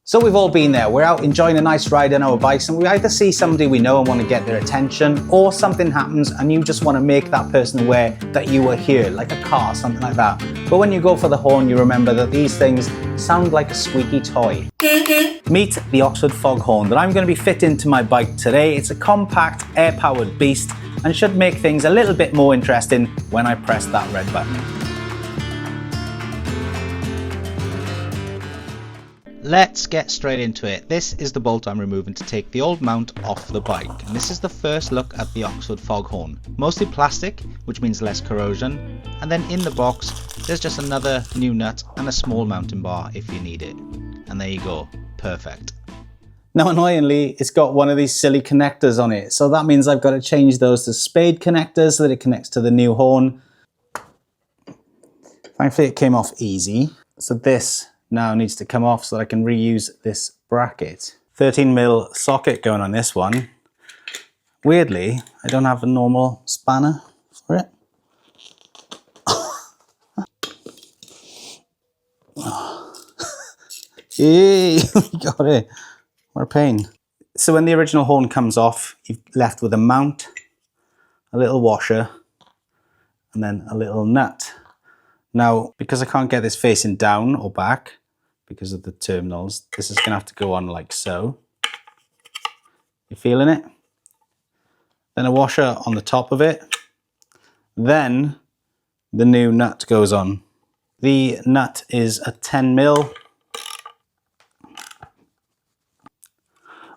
So we've all been there. We're out enjoying a nice ride on our bikes and we either see somebody we know and want to get their attention, or something happens and you just want to make that person aware that you were here, like a car, something like that. But when you go for the horn, you remember that these things sound like a squeaky toy. Meet the Oxford Foghorn that I'm going to be fitting to my bike today. It's a compact, air-powered beast and should make things a little bit more interesting when I press that red button. Let's get straight into it. This is the bolt I'm removing to take the old mount off the bike, and this is the first look at the Oxford Foghorn. Mostly plastic, which means less corrosion, and then in the box there's just another new nut and a small mounting bar if you need it. And there you go, perfect. Now annoyingly, it's got one of these silly connectors on it, so that means I've got to change those to Spade connectors so that it connects to the new horn. Thankfully it came off easy, so this now needs to come off so that I can reuse this bracket. 13mm socket going on this one. Weirdly, I don't have a normal spanner for it. Yay, we got it. What a pain. So when the original horn comes off, you're left with a mount, a little washer, and then a little nut. Now, because I can't get this facing down or back, because of the terminals, this is going to have to go on like so. You feeling it? Then a washer on the top of it. Then the new nut goes on. The nut is a 10mm.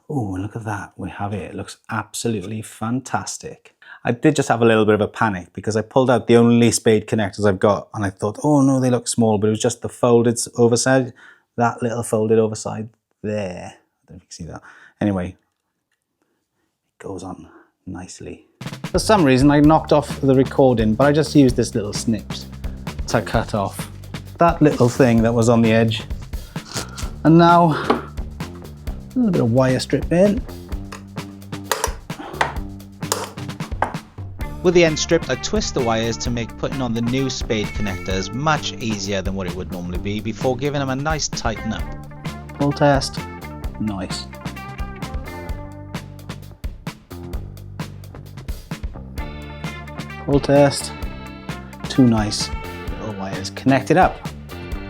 Oh, look at that. We have it. It looks absolutely fantastic. I did just have a little bit of a panic because I pulled out the only Spade connectors I've got and I thought, oh no, they look small, but it was just the folded overside. That little folded overside there. I don't know if you can see that. Anyway, it goes on nicely. For some reason, I knocked off the recording, but I just used this little snips to cut off that little thing that was on the edge. And now, a little bit of wire strip in. With the end stripped, I twist the wires to make putting on the new Spade connectors much easier than what it would normally be before giving them a nice tighten up. Pull test, nice. Pull test, two nice little wires connected up.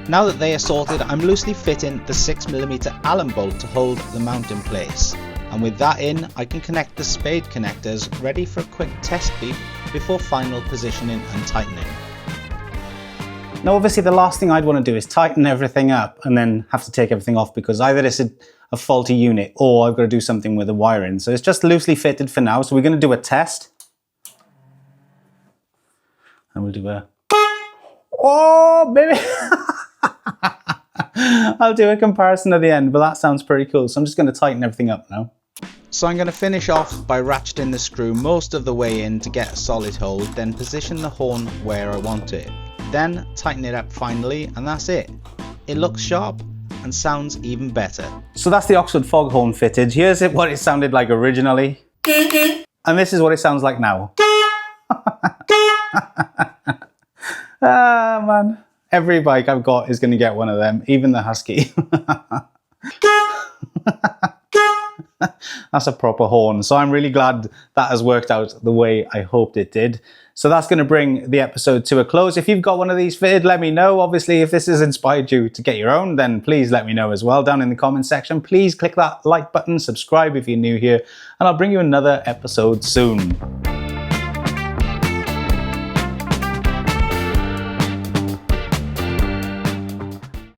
Now that they are sorted, I'm loosely fitting the 6mm Allan bolt to hold the mount in place. And with that in, I can connect the Spade connectors ready for a quick test beep before final positioning and tightening. Now obviously the last thing I'd want to do is tighten everything up and then have to take everything off because either it's a faulty unit or I've got to do something with the wiring. So it's just loosely fitted for now. So we're going to do a test. And we'll do a... Oh, baby! I'll do a comparison at the end, but that sounds pretty cool. So I'm just going to tighten everything up now. So I'm going to finish off by ratcheting the screw most of the way in to get a solid hold, then position the horn where I want it. Then tighten it up finally, and that's it. It looks sharp and sounds even better. So that's the Oxford Foghorn fitted. Here's what it sounded like originally. And this is what it sounds like now. Ah, man. Every bike I've got is going to get one of them, even the Husky. That's a proper horn. So I'm really glad that has worked out the way I hoped it did. So that's going to bring the episode to a close. If you've got one of these fitted, let me know. Obviously, if this has inspired you to get your own, then please let me know as well down in the comments section. Please click that like button, subscribe if you're new here, and I'll bring you another episode soon.